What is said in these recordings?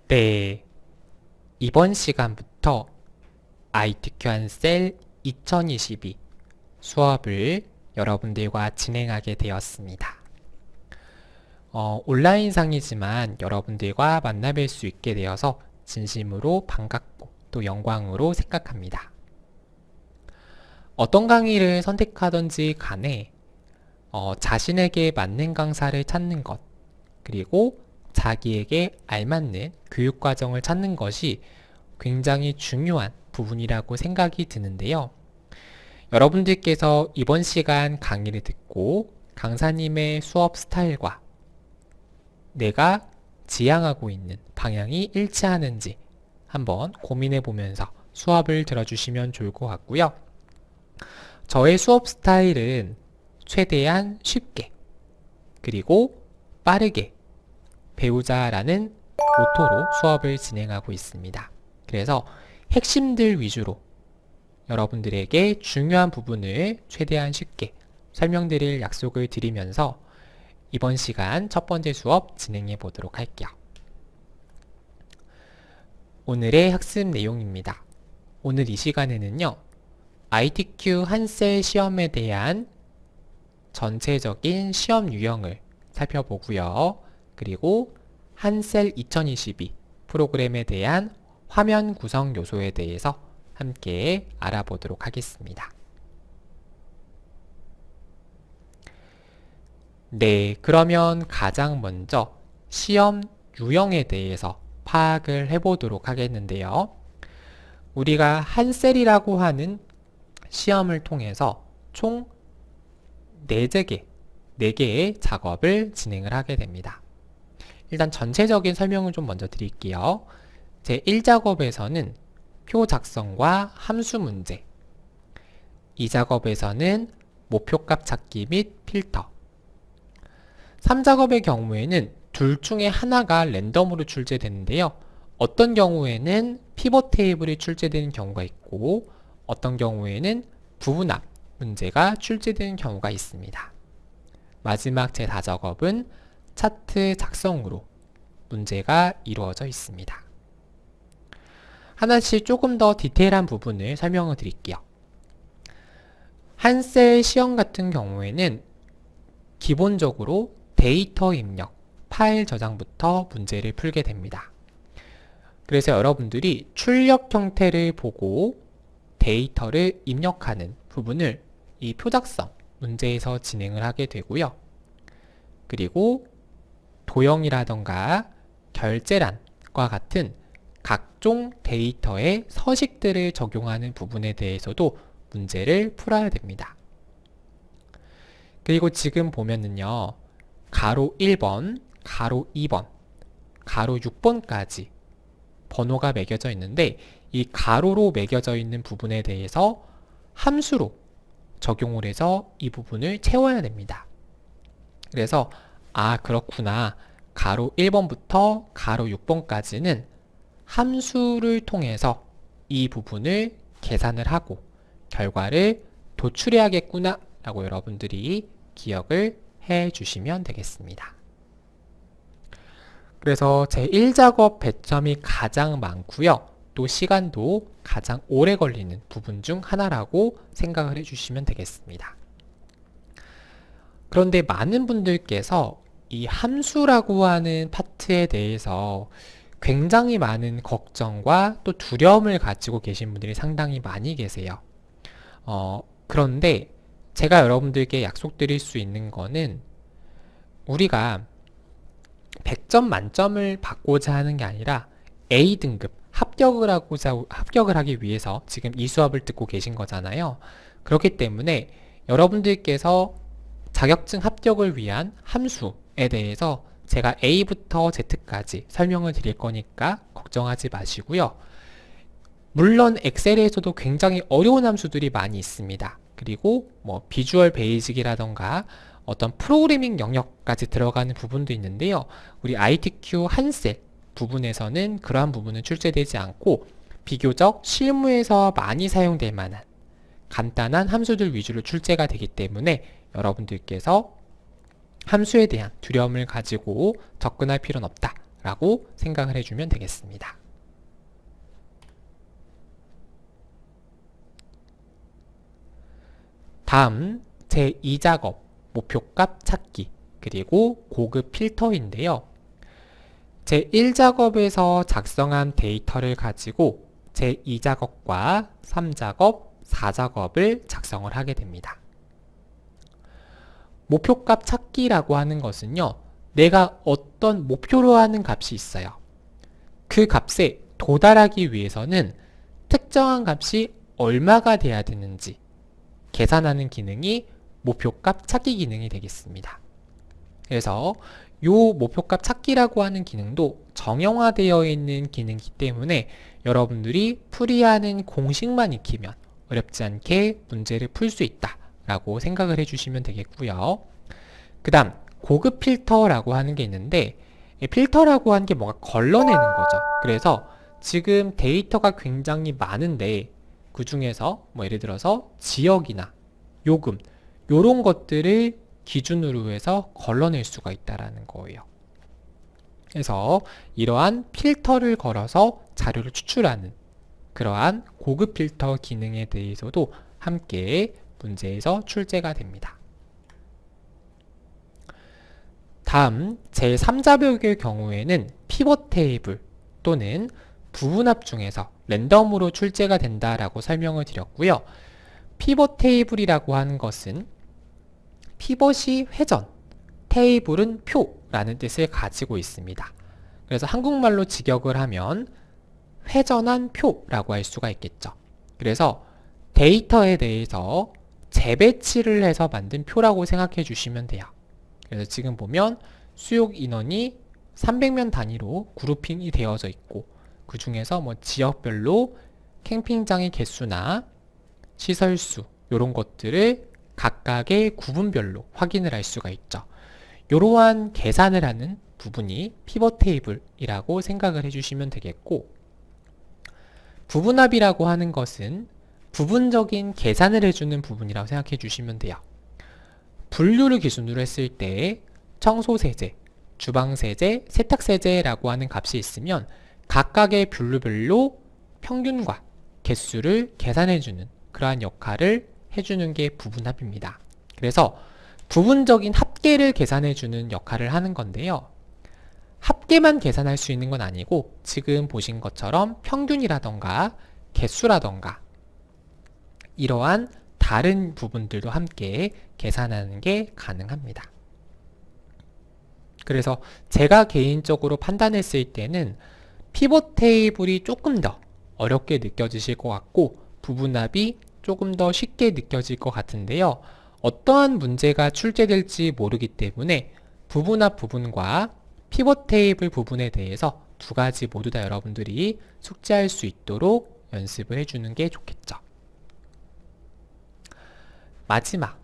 네, 이번 시간부터 ITQ 한셀 2022 수업을 여러분들과 진행하게 되었습니다. 온라인상이지만 여러분들과 만나뵐 수 있게 되어서 진심으로 반갑고 또 영광으로 생각합니다. 어떤 강의를 선택하든지 간에 자신에게 맞는 강사를 찾는 것, 그리고 자기에게 알맞는 교육과정을 찾는 것이 굉장히 중요한 부분이라고 생각이 드는데요. 여러분들께서 이번 시간 강의를 듣고 강사님의 수업 스타일과 내가 지향하고 있는 방향이 일치하는지 한번 고민해 보면서 수업을 들어주시면 좋을 것 같고요. 저의 수업 스타일은 최대한 쉽게 그리고 빠르게 배우자라는 모토로 수업을 진행하고 있습니다. 그래서 핵심들 위주로 여러분들에게 중요한 부분을 최대한 쉽게 설명드릴 약속을 드리면서 이번 시간 첫 번째 수업 진행해 보도록 할게요. 오늘의 학습 내용입니다. 오늘 이 시간에는요, ITQ 한셀 시험에 대한 전체적인 시험 유형을 살펴보고요. 그리고 한셀 2022 프로그램에 대한 화면 구성 요소에 대해서 함께 알아보도록 하겠습니다. 네, 그러면 가장 먼저 시험 유형에 대해서 파악을 해보도록 하겠는데요. 우리가 한셀이라고 하는 시험을 통해서 총 4개의 작업을 진행을 하게 됩니다. 일단 전체적인 설명을 좀 먼저 드릴게요. 제1작업에서는 표 작성과 함수 문제, 2작업에서는 목표값 찾기 및 필터, 3작업의 경우에는 둘 중에 하나가 랜덤으로 출제되는데요. 어떤 경우에는 피벗 테이블이 출제되는 경우가 있고 어떤 경우에는 부분합 문제가 출제되는 경우가 있습니다. 마지막 제4작업은 차트 작성으로 문제가 이루어져 있습니다. 하나씩 조금 더 디테일한 부분을 설명을 드릴게요. 한셀 시험 같은 경우에는 기본적으로 데이터 입력, 파일 저장부터 문제를 풀게 됩니다. 그래서 여러분들이 출력 형태를 보고 데이터를 입력하는 부분을 이 표작성 문제에서 진행을 하게 되고요. 그리고 도형이라던가 결제란과 같은 각종 데이터의 서식들을 적용하는 부분에 대해서도 문제를 풀어야 됩니다. 그리고 지금 보면은요, 가로 1번, 가로 2번, 가로 6번까지 번호가 매겨져 있는데 이 가로로 매겨져 있는 부분에 대해서 함수로 적용을 해서 이 부분을 채워야 됩니다. 그래서 그렇구나. 가로 1번부터 가로 6번까지는 함수를 통해서 이 부분을 계산을 하고 결과를 도출해야겠구나 라고 여러분들이 기억을 해 주시면 되겠습니다. 그래서 제1작업 배점이 가장 많고요. 또 시간도 가장 오래 걸리는 부분 중 하나라고 생각을 해 주시면 되겠습니다. 그런데 많은 분들께서 이 함수라고 하는 파트에 대해서 굉장히 많은 걱정과 또 두려움을 가지고 계신 분들이 상당히 많이 계세요. 그런데 제가 여러분들께 약속드릴 수 있는 거는 우리가 100점 만점을 받고자 하는 게 아니라 A등급 합격을 하기 위해서 지금 이 수업을 듣고 계신 거잖아요. 그렇기 때문에 여러분들께서 자격증 합격을 위한 함수에 대해서 제가 A부터 Z까지 설명을 드릴 거니까 걱정하지 마시고요. 물론 엑셀에서도 굉장히 어려운 함수들이 많이 있습니다. 그리고 비주얼 베이직이라던가 어떤 프로그래밍 영역까지 들어가는 부분도 있는데요. 우리 ITQ 한셀 부분에서는 그러한 부분은 출제되지 않고 비교적 실무에서 많이 사용될 만한 간단한 함수들 위주로 출제가 되기 때문에 여러분들께서 함수에 대한 두려움을 가지고 접근할 필요는 없다 라고 생각을 해주면 되겠습니다. 다음 제2작업 목표값 찾기 그리고 고급 필터인데요. 제1작업에서 작성한 데이터를 가지고 제2작업과 3작업, 4작업을 작성을 하게 됩니다. 목표값 찾기라고 하는 것은요, 내가 어떤 목표로 하는 값이 있어요. 그 값에 도달하기 위해서는 특정한 값이 얼마가 돼야 되는지 계산하는 기능이 목표값 찾기 기능이 되겠습니다. 그래서 이 목표값 찾기라고 하는 기능도 정형화되어 있는 기능이기 때문에 여러분들이 풀이하는 공식만 익히면 어렵지 않게 문제를 풀 수 있다 라고 생각을 해주시면 되겠고요. 그 다음 고급 필터라고 하는 게 있는데, 필터라고 하는 게 뭔가 걸러내는 거죠. 그래서 지금 데이터가 굉장히 많은데 그 중에서 뭐 예를 들어서 지역이나 요금 요런 것들을 기준으로 해서 걸러낼 수가 있다라는 거예요. 그래서 이러한 필터를 걸어서 자료를 추출하는 그러한 고급 필터 기능에 대해서도 함께 문제에서 출제가 됩니다. 다음 제3자벽의 경우에는 피벗 테이블 또는 부분합 중에서 랜덤으로 출제가 된다라고 설명을 드렸고요. 피벗 테이블이라고 하는 것은 피벗이 회전, 테이블은 표라는 뜻을 가지고 있습니다. 그래서 한국말로 직역을 하면 회전한 표라고 할 수가 있겠죠. 그래서 데이터에 대해서 재배치를 해서 만든 표라고 생각해 주시면 돼요. 그래서 지금 보면 수용 인원이 300명 단위로 그룹핑이 되어져 있고 그 중에서 뭐 지역별로 캠핑장의 개수나 시설수 이런 것들을 각각의 구분별로 확인을 할 수가 있죠. 이러한 계산을 하는 부분이 피벗 테이블이라고 생각을 해주시면 되겠고, 부분합이라고 하는 것은 부분적인 계산을 해주는 부분이라고 생각해 주시면 돼요. 분류를 기준으로 했을 때 청소세제, 주방세제, 세탁세제라고 하는 값이 있으면 각각의 분류별로 평균과 개수를 계산해주는 그러한 역할을 해주는 게 부분합입니다. 그래서 부분적인 합계를 계산해주는 역할을 하는 건데요. 합계만 계산할 수 있는 건 아니고 지금 보신 것처럼 평균이라던가 개수라던가 이러한 다른 부분들도 함께 계산하는 게 가능합니다. 그래서 제가 개인적으로 판단했을 때는 피벗 테이블이 조금 더 어렵게 느껴지실 것 같고 부분합이 조금 더 쉽게 느껴질 것 같은데요. 어떠한 문제가 출제될지 모르기 때문에 부분합 부분과 피벗 테이블 부분에 대해서 두 가지 모두 다 여러분들이 숙지할 수 있도록 연습을 해주는 게 좋겠죠. 마지막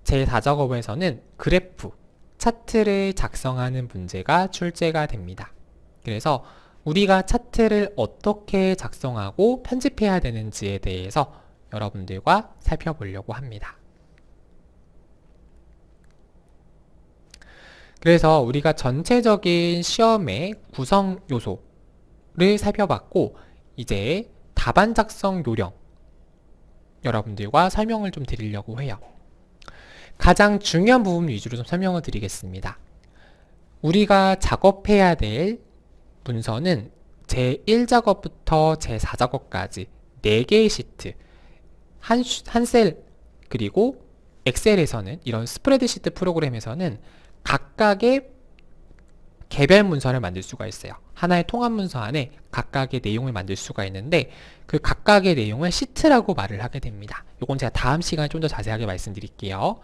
제4작업에서는 그래프, 차트를 작성하는 문제가 출제가 됩니다. 그래서 우리가 차트를 어떻게 작성하고 편집해야 되는지에 대해서 여러분들과 살펴보려고 합니다. 그래서 우리가 전체적인 시험의 구성 요소를 살펴봤고 이제 답안 작성 요령 여러분들과 설명을 좀 드리려고 해요. 가장 중요한 부분 위주로 좀 설명을 드리겠습니다. 우리가 작업해야 될 문서는 제1작업부터 제4작업까지 4개의 시트, 한 셀, 그리고 엑셀에서는 이런 스프레드시트 프로그램에서는 각각의 개별 문서를 만들 수가 있어요. 하나의 통합 문서 안에 각각의 내용을 만들 수가 있는데 그 각각의 내용을 시트라고 말을 하게 됩니다. 이건 제가 다음 시간에 좀 더 자세하게 말씀드릴게요.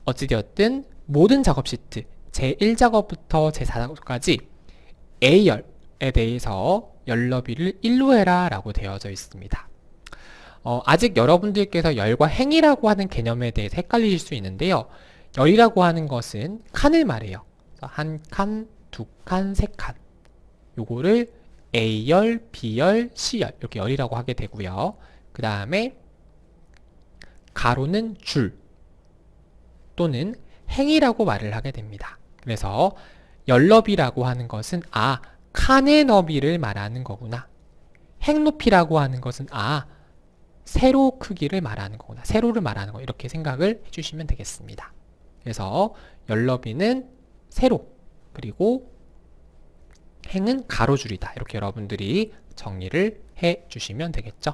어찌되었든 모든 작업 시트 제1작업부터 제4작업까지 A열에 대해서 열너비를 1로 해라 라고 되어져 있습니다. 아직 여러분들께서 열과 행이라고 하는 개념에 대해서 헷갈리실 수 있는데요. 열이라고 하는 것은 칸을 말해요. 한 칸, 두 칸, 세 칸. 요거를 A열, B열, C열 이렇게 열이라고 하게 되고요. 그 다음에 가로는 줄 또는 행이라고 말을 하게 됩니다. 그래서 열너비라고 하는 것은 칸의 너비를 말하는 거구나. 행 높이라고 하는 것은 세로 크기를 말하는 거구나. 세로를 말하는 거. 이렇게 생각을 해주시면 되겠습니다. 그래서 열 너비는 세로, 그리고 행은 가로줄이다. 이렇게 여러분들이 정리를 해주시면 되겠죠.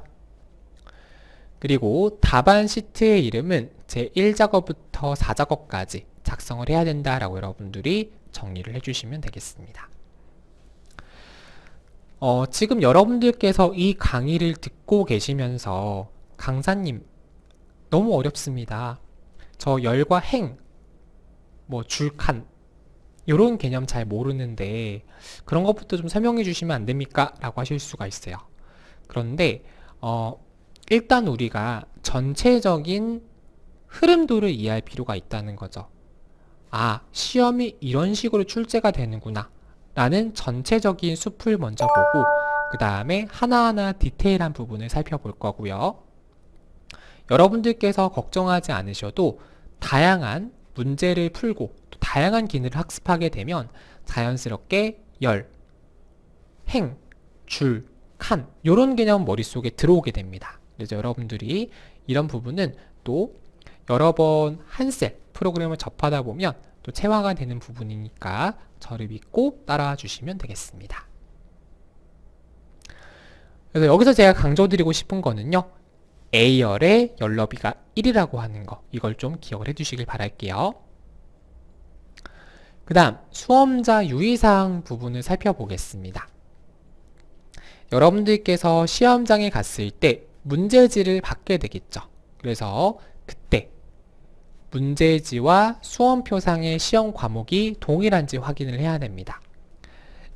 그리고 답안 시트의 이름은 제1작업부터 4작업까지 작성을 해야 된다라고 여러분들이 정리를 해주시면 되겠습니다. 지금 여러분들께서 이 강의를 듣고 계시면서 강사님 너무 어렵습니다. 저 열과 행, 줄칸 이런 개념 잘 모르는데 그런 것부터 좀 설명해 주시면 안 됩니까? 라고 하실 수가 있어요. 그런데 일단 우리가 전체적인 흐름도를 이해할 필요가 있다는 거죠. 시험이 이런 식으로 출제가 되는구나 라는 전체적인 숲을 먼저 보고 그 다음에 하나하나 디테일한 부분을 살펴볼 거고요. 여러분들께서 걱정하지 않으셔도 다양한 문제를 풀고 또 다양한 기능을 학습하게 되면 자연스럽게 열, 행, 줄, 칸 이런 개념 머릿속에 들어오게 됩니다. 그래서 여러분들이 이런 부분은 또 여러 번 한셀 프로그램을 접하다 보면 또 체화가 되는 부분이니까 저를 믿고 따라와 주시면 되겠습니다. 그래서 여기서 제가 강조드리고 싶은 거는요. A열의 열너비가 1이라고 하는 거 이걸 좀 기억을 해주시길 바랄게요. 그 다음 수험자 유의사항 부분을 살펴보겠습니다. 여러분들께서 시험장에 갔을 때 문제지를 받게 되겠죠. 그래서 그때 문제지와 수험표상의 시험 과목이 동일한지 확인을 해야 됩니다.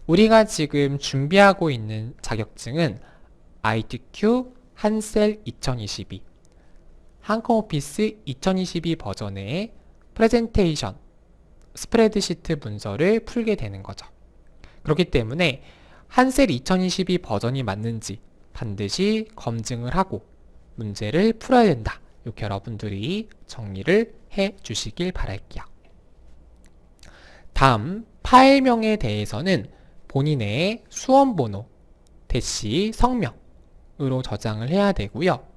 우리가 지금 준비하고 있는 자격증은 ITQ 한셀 2022 한컴오피스 2022 버전의 프레젠테이션 스프레드시트 문서를 풀게 되는 거죠. 그렇기 때문에 한셀 2022 버전이 맞는지 반드시 검증을 하고 문제를 풀어야 된다. 이렇게 여러분들이 정리를 해 주시길 바랄게요. 다음 파일명에 대해서는 본인의 수험번호, 대시, 성명으로 저장을 해야 되고요.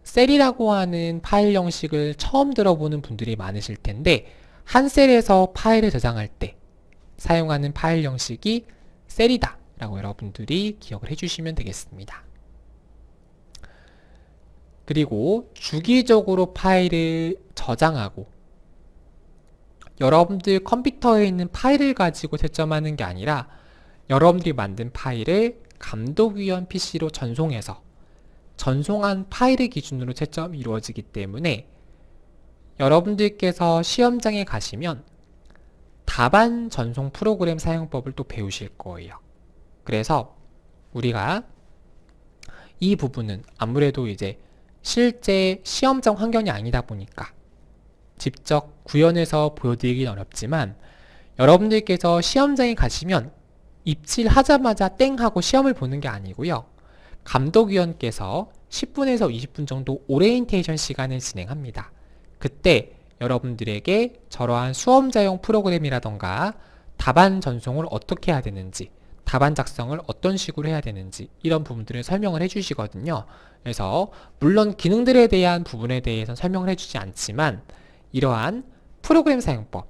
셀이라고 하는 파일 형식을 처음 들어보는 분들이 많으실 텐데 한셀에서 파일을 저장할 때 사용하는 파일 형식이 셀이다 라고 여러분들이 기억을 해주시면 되겠습니다. 그리고 주기적으로 파일을 저장하고 여러분들 컴퓨터에 있는 파일을 가지고 채점하는 게 아니라 여러분들이 만든 파일을 감독위원 PC로 전송해서 전송한 파일을 기준으로 채점이 이루어지기 때문에 여러분들께서 시험장에 가시면 답안 전송 프로그램 사용법을 또 배우실 거예요. 그래서 우리가 이 부분은 아무래도 이제 실제 시험장 환경이 아니다 보니까 직접 구현해서 보여드리긴 어렵지만 여러분들께서 시험장에 가시면 입실하자마자 땡 하고 시험을 보는 게 아니고요. 감독위원께서 10분에서 20분 정도 오리엔테이션 시간을 진행합니다. 그때 여러분들에게 저러한 수험자용 프로그램이라던가 답안 전송을 어떻게 해야 되는지 답안 작성을 어떤 식으로 해야 되는지 이런 부분들을 설명을 해주시거든요. 그래서 물론 기능들에 대한 부분에 대해서는 설명을 해주지 않지만 이러한 프로그램 사용법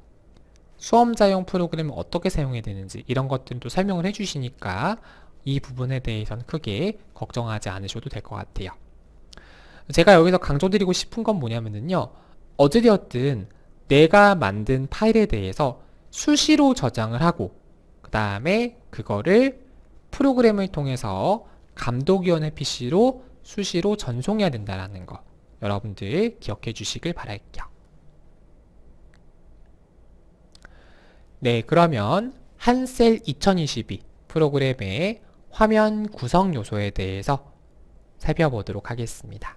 수험자용 프로그램을 어떻게 사용해야 되는지 이런 것들도 설명을 해주시니까 이 부분에 대해서는 크게 걱정하지 않으셔도 될 것 같아요. 제가 여기서 강조드리고 싶은 건 뭐냐면요. 어찌되었든 내가 만든 파일에 대해서 수시로 저장을 하고 그 다음에 그거를 프로그램을 통해서 감독위원회 PC로 수시로 전송해야 된다는 거 여러분들 기억해 주시길 바랄게요. 네, 그러면 한셀 2022 프로그램의 화면 구성 요소에 대해서 살펴보도록 하겠습니다.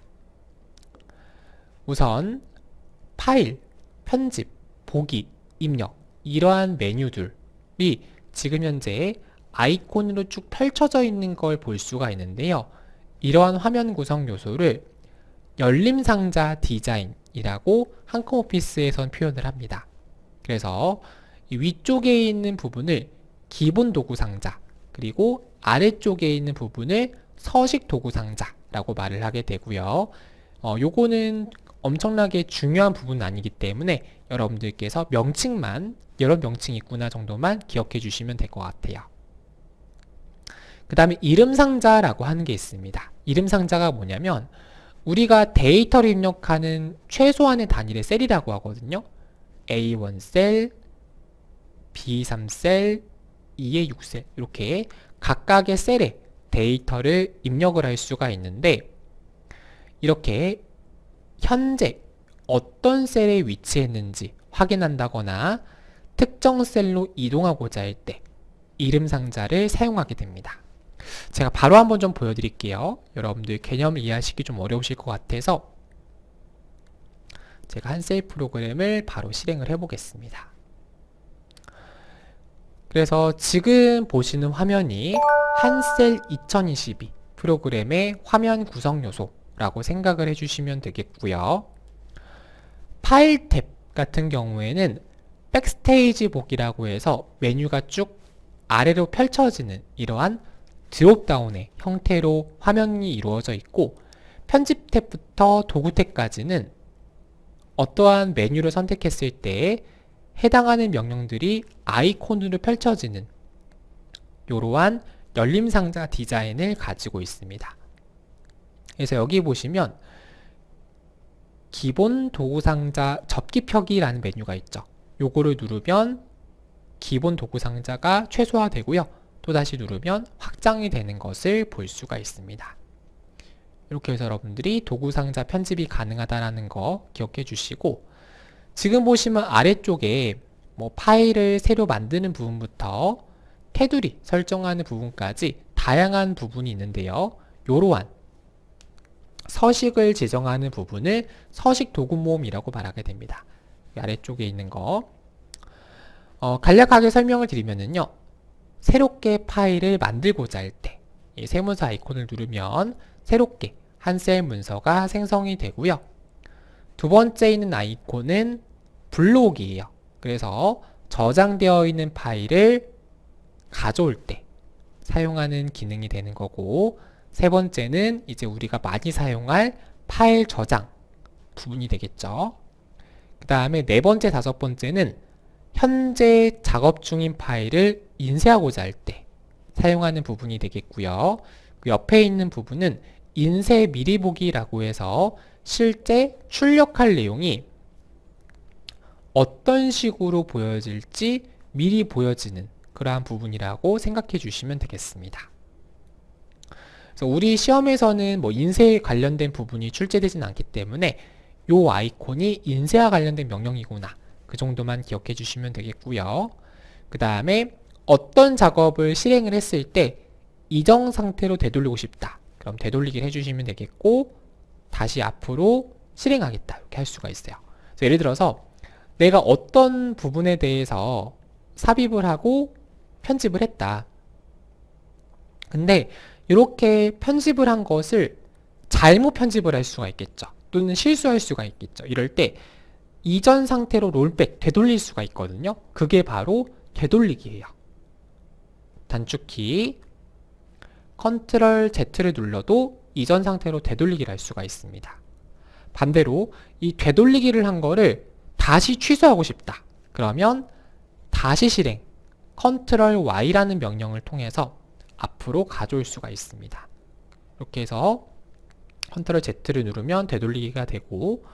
우선 파일, 편집, 보기, 입력 이러한 메뉴들이 지금 현재 아이콘으로 쭉 펼쳐져 있는 걸 볼 수가 있는데요. 이러한 화면 구성 요소를 열림상자 디자인이라고 한컴오피스에선 표현을 합니다. 그래서 이 위쪽에 있는 부분을 기본 도구 상자, 그리고 아래쪽에 있는 부분을 서식 도구 상자라고 말을 하게 되고요. 요거는 엄청나게 중요한 부분은 아니기 때문에 여러분들께서 명칭만, 여러 명칭이 있구나 정도만 기억해 주시면 될 것 같아요. 그 다음에 이름 상자라고 하는 게 있습니다. 이름 상자가 뭐냐면 우리가 데이터를 입력하는 최소한의 단위를 셀이라고 하거든요. A1 셀, B3 셀, E의 6셀 이렇게 각각의 셀에 데이터를 입력을 할 수가 있는데, 이렇게 현재 어떤 셀에 위치했는지 확인한다거나 특정 셀로 이동하고자 할 때 이름 상자를 사용하게 됩니다. 제가 바로 한번 좀 보여드릴게요. 여러분들 개념을 이해하시기 좀 어려우실 것 같아서 제가 한 셀 프로그램을 바로 실행을 해 보겠습니다. 그래서 지금 보시는 화면이 한셀 2022 프로그램의 화면 구성 요소라고 생각을 해주시면 되겠고요. 파일 탭 같은 경우에는 백스테이지 보기라고 해서 메뉴가 쭉 아래로 펼쳐지는 이러한 드롭다운의 형태로 화면이 이루어져 있고, 편집 탭부터 도구 탭까지는 어떠한 메뉴를 선택했을 때 해당하는 명령들이 아이콘으로 펼쳐지는 이러한 열림 상자 디자인을 가지고 있습니다. 그래서 여기 보시면 기본 도구 상자 접기 펴기라는 메뉴가 있죠. 요거를 누르면 기본 도구 상자가 최소화되고요. 또다시 누르면 확장이 되는 것을 볼 수가 있습니다. 이렇게 해서 여러분들이 도구 상자 편집이 가능하다는 거 기억해 주시고, 지금 보시면 아래쪽에 뭐 파일을 새로 만드는 부분부터 테두리 설정하는 부분까지 다양한 부분이 있는데요. 이러한 서식을 지정하는 부분을 서식 도구 모음이라고 말하게 됩니다. 아래쪽에 있는 거 간략하게 설명을 드리면은요, 새롭게 파일을 만들고자 할 때 이 세문서 아이콘을 누르면 새롭게 한 셀 문서가 생성이 되고요. 두 번째 있는 아이콘은 불러오기예요. 그래서 저장되어 있는 파일을 가져올 때 사용하는 기능이 되는 거고, 세 번째는 이제 우리가 많이 사용할 파일 저장 부분이 되겠죠. 그 다음에 네 번째, 다섯 번째는 현재 작업 중인 파일을 인쇄하고자 할 때 사용하는 부분이 되겠고요. 그 옆에 있는 부분은 인쇄 미리 보기라고 해서 실제 출력할 내용이 어떤 식으로 보여질지 미리 보여지는 그러한 부분이라고 생각해 주시면 되겠습니다. 그래서 우리 시험에서는 뭐 인쇄에 관련된 부분이 출제되진 않기 때문에 요 아이콘이 인쇄와 관련된 명령이구나, 그 정도만 기억해 주시면 되겠고요. 그 다음에 어떤 작업을 실행을 했을 때 이전 상태로 되돌리고 싶다, 그럼 되돌리기를 해주시면 되겠고, 다시 앞으로 실행하겠다 이렇게 할 수가 있어요. 그래서 예를 들어서 내가 어떤 부분에 대해서 삽입을 하고 편집을 했다. 근데 이렇게 편집을 한 것을 잘못 편집을 할 수가 있겠죠. 또는 실수할 수가 있겠죠. 이럴 때 이전 상태로 롤백, 되돌릴 수가 있거든요. 그게 바로 되돌리기예요. 단축키 컨트롤 Z를 눌러도 이전 상태로 되돌리기를 할 수가 있습니다. 반대로 이 되돌리기를 한 거를 다시 취소하고 싶다. 그러면 다시 실행 컨트롤 Y라는 명령을 통해서 앞으로 가져올 수가 있습니다. 이렇게 해서 컨트롤 Z를 누르면 되돌리기가 되고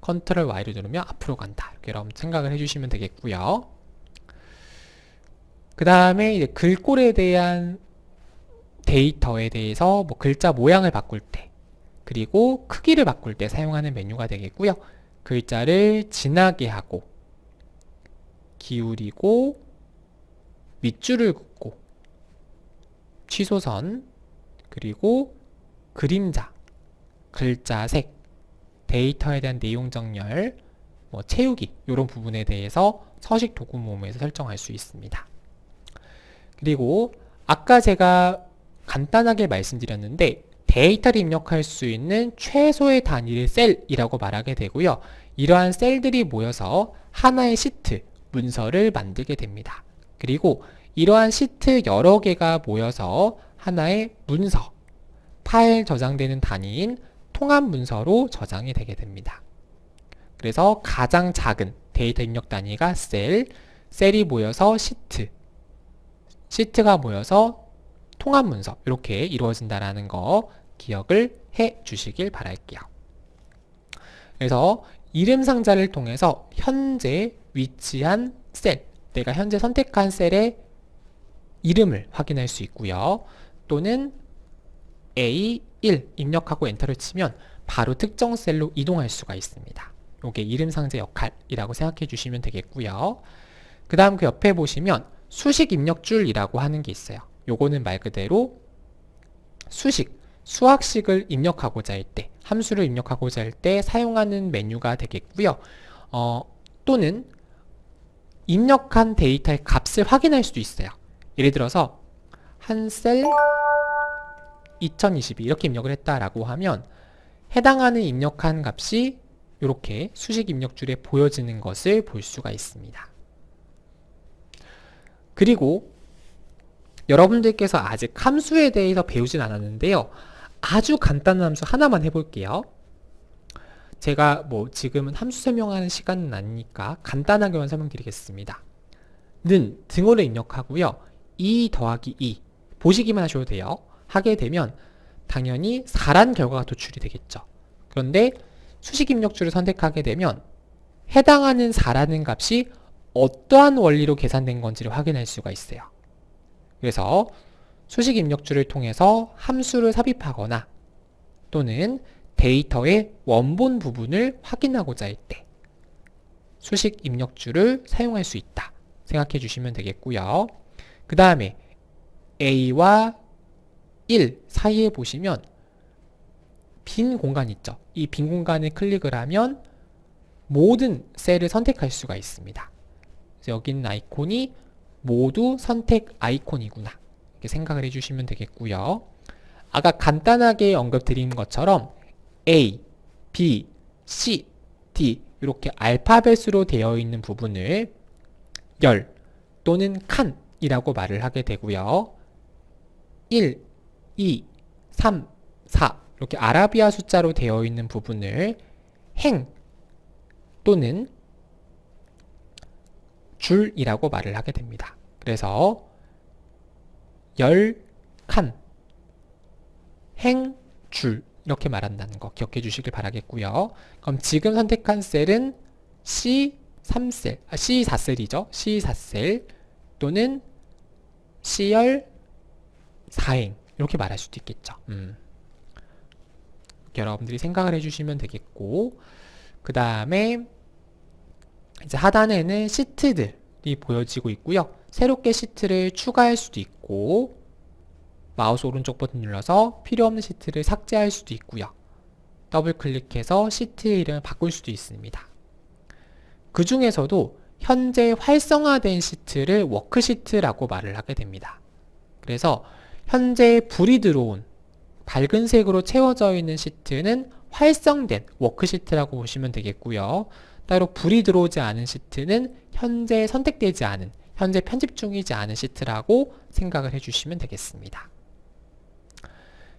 컨트롤 Y를 누르면 앞으로 간다. 이렇게 여러분 생각을 해주시면 되겠고요. 그 다음에 이제 글꼴에 대한 데이터에 대해서 뭐 글자 모양을 바꿀 때, 그리고 크기를 바꿀 때 사용하는 메뉴가 되겠고요. 글자를 진하게 하고 기울이고 밑줄을 긋고 취소선, 그리고 그림자, 글자 색, 데이터에 대한 내용 정렬, 뭐 채우기 이런 부분에 대해서 서식 도구 모음에서 설정할 수 있습니다. 그리고 아까 제가 간단하게 말씀드렸는데 데이터를 입력할 수 있는 최소의 단위를 셀이라고 말하게 되고요. 이러한 셀들이 모여서 하나의 시트, 문서를 만들게 됩니다. 그리고 이러한 시트 여러 개가 모여서 하나의 문서, 파일 저장되는 단위인 통합 문서로 저장이 되게 됩니다. 그래서 가장 작은 데이터 입력 단위가 셀, 셀이 모여서 시트, 시트가 모여서 통합 문서, 이렇게 이루어진다라는 거 기억을 해 주시길 바랄게요. 그래서 이름 상자를 통해서 현재 위치한 셀, 내가 현재 선택한 셀의 이름을 확인할 수 있고요. 또는 A1 입력하고 엔터를 치면 바로 특정 셀로 이동할 수가 있습니다. 이게 이름 상자 역할이라고 생각해 주시면 되겠고요. 그 다음 그 옆에 보시면 수식 입력줄이라고 하는 게 있어요. 요거는 말 그대로 수학식을 입력하고자 할 때, 함수를 입력하고자 할 때 사용하는 메뉴가 되겠고요. 또는 입력한 데이터의 값을 확인할 수도 있어요. 예를 들어서 한 셀 2022 이렇게 입력을 했다라고 하면 해당하는 입력한 값이 이렇게 수식 입력줄에 보여지는 것을 볼 수가 있습니다. 그리고 여러분들께서 아직 함수에 대해서 배우진 않았는데요. 아주 간단한 함수 하나만 해볼게요. 제가 지금은 함수 설명하는 시간은 아니니까 간단하게만 설명드리겠습니다. 는 등호를 입력하고요. 2 더하기 2 보시기만 하셔도 돼요. 하게 되면 당연히 4란 결과가 도출이 되겠죠. 그런데 수식 입력줄을 선택하게 되면 해당하는 4라는 값이 어떠한 원리로 계산된 건지를 확인할 수가 있어요. 그래서 수식 입력줄을 통해서 함수를 삽입하거나 또는 데이터의 원본 부분을 확인하고자 할 때 수식 입력줄을 사용할 수 있다 생각해 주시면 되겠고요. 그 다음에 A와 1 사이에 보시면 빈 공간 있죠. 이 빈 공간을 클릭을 하면 모든 셀을 선택할 수가 있습니다. 그래서 여기 있는 아이콘이 모두 선택 아이콘이구나 이렇게 생각을 해주시면 되겠고요. 아까 간단하게 언급드린 것처럼 A, B, C, D 이렇게 알파벳으로 되어 있는 부분을 열 또는 칸이라고 말을 하게 되고요. 1, 2, 3, 4 이렇게 아라비아 숫자로 되어 있는 부분을 행 또는 줄이라고 말을 하게 됩니다. 그래서 열, 칸, 행, 줄 이렇게 말한다는 거 기억해 주시길 바라겠고요. 그럼 지금 선택한 셀은 C3셀, C4셀이죠. C4셀 또는 C열 4행 이렇게 말할 수도 있겠죠. 여러분들이 생각을 해주시면 되겠고 그 다음에 이제 하단에는 시트들이 보여지고 있고요. 새롭게 시트를 추가할 수도 있고 마우스 오른쪽 버튼 눌러서 필요 없는 시트를 삭제할 수도 있고요. 더블 클릭해서 시트의 이름을 바꿀 수도 있습니다. 그 중에서도 현재 활성화된 시트를 워크시트라고 말을 하게 됩니다. 그래서 현재 불이 들어온 밝은 색으로 채워져 있는 시트는 활성된 워크시트라고 보시면 되겠고요. 따로 불이 들어오지 않은 시트는 현재 선택되지 않은, 현재 편집 중이지 않은 시트라고 생각을 해주시면 되겠습니다.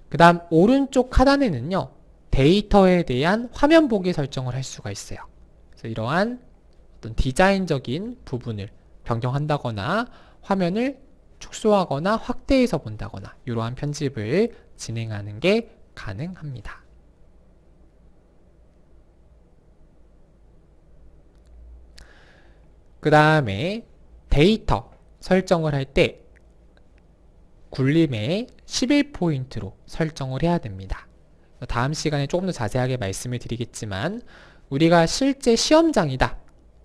그 다음 오른쪽 하단에는요. 데이터에 대한 화면 보기 설정을 할 수가 있어요. 그래서 이러한 어떤 디자인적인 부분을 변경한다거나 화면을 축소하거나 확대해서 본다거나 이러한 편집을 진행하는 게 가능합니다. 그 다음에 데이터 설정을 할 때 굴림에 11포인트로 설정을 해야 됩니다. 다음 시간에 조금 더 자세하게 말씀을 드리겠지만 우리가 실제 시험장이다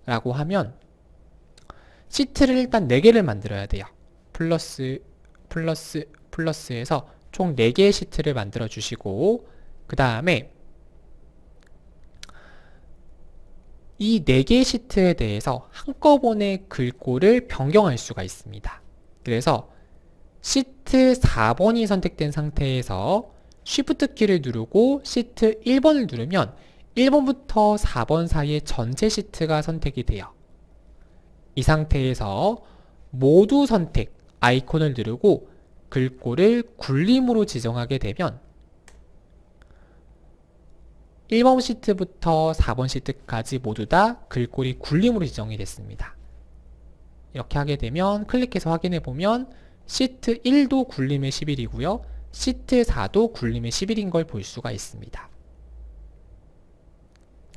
라고 하면 시트를 일단 4개를 만들어야 돼요. 플러스에서 총 4개의 시트를 만들어 주시고 그 다음에 이 4개의 시트에 대해서 한꺼번에 글꼴을 변경할 수가 있습니다. 그래서 시트 4번이 선택된 상태에서 Shift 키를 누르고 시트 1번을 누르면 1번부터 4번 사이의 전체 시트가 선택이 돼요. 이 상태에서 모두 선택 아이콘을 누르고 글꼴을 굴림으로 지정하게 되면 1번 시트부터 4번 시트까지 모두 다 글꼴이 굴림으로 지정이 됐습니다. 이렇게 하게 되면 클릭해서 확인해 보면 시트 1도 굴림의 11이고요. 시트 4도 굴림의 11인 걸 볼 수가 있습니다.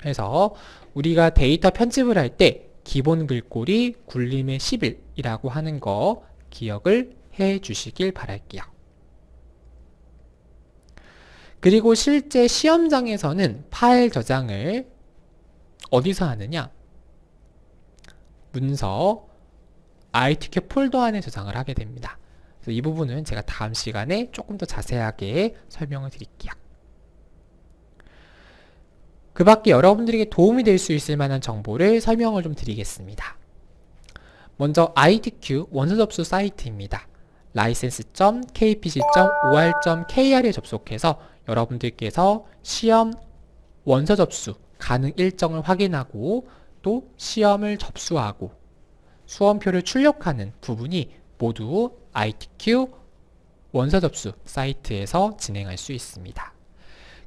그래서 우리가 데이터 편집을 할 때 기본 글꼴이 굴림의 11이라고 하는 거 기억을 해 주시길 바랄게요. 그리고 실제 시험장에서는 파일 저장을 어디서 하느냐? 문서 ITQ 폴더 안에 저장을 하게 됩니다. 그래서 이 부분은 제가 다음 시간에 조금 더 자세하게 설명을 드릴게요. 그 밖에 여러분들에게 도움이 될 수 있을 만한 정보를 설명을 좀 드리겠습니다. 먼저 ITQ 원서 접수 사이트입니다. license.kpc.or.kr에 접속해서 여러분들께서 시험 원서 접수 가능 일정을 확인하고 또 시험을 접수하고 수험표를 출력하는 부분이 모두 ITQ 원서 접수 사이트에서 진행할 수 있습니다.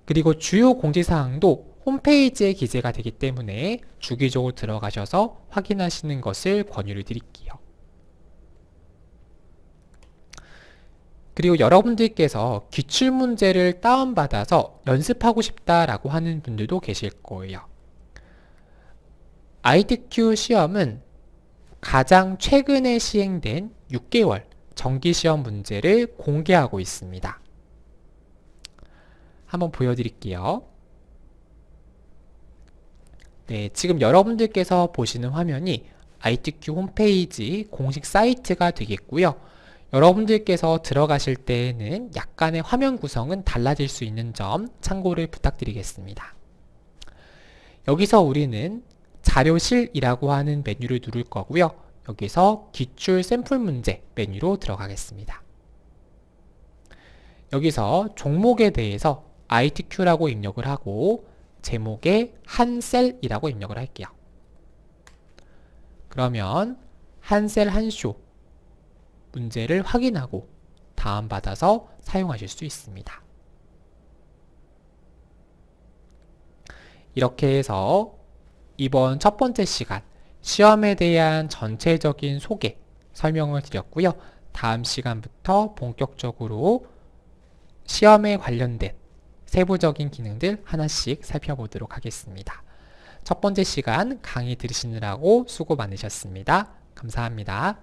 그리고 주요 공지사항도 홈페이지에 기재가 되기 때문에 주기적으로 들어가셔서 확인하시는 것을 권유를 드릴게요. 그리고 여러분들께서 기출문제를 다운받아서 연습하고 싶다라고 하는 분들도 계실 거예요. ITQ 시험은 가장 최근에 시행된 6개월 정기시험 문제를 공개하고 있습니다. 한번 보여드릴게요. 네, 지금 여러분들께서 보시는 화면이 ITQ 홈페이지 공식 사이트가 되겠고요. 여러분들께서 들어가실 때에는 약간의 화면 구성은 달라질 수 있는 점 참고를 부탁드리겠습니다. 여기서 우리는 자료실이라고 하는 메뉴를 누를 거고요. 여기서 기출 샘플 문제 메뉴로 들어가겠습니다. 여기서 종목에 대해서 ITQ라고 입력을 하고 제목에 한 셀이라고 입력을 할게요. 그러면 한 셀 한 쇼 문제를 확인하고 다운받아서 사용하실 수 있습니다. 이렇게 해서 이번 첫 번째 시간 시험에 대한 전체적인 소개 설명을 드렸고요. 다음 시간부터 본격적으로 시험에 관련된 세부적인 기능들 하나씩 살펴보도록 하겠습니다. 첫 번째 시간 강의 들으시느라고 수고 많으셨습니다. 감사합니다.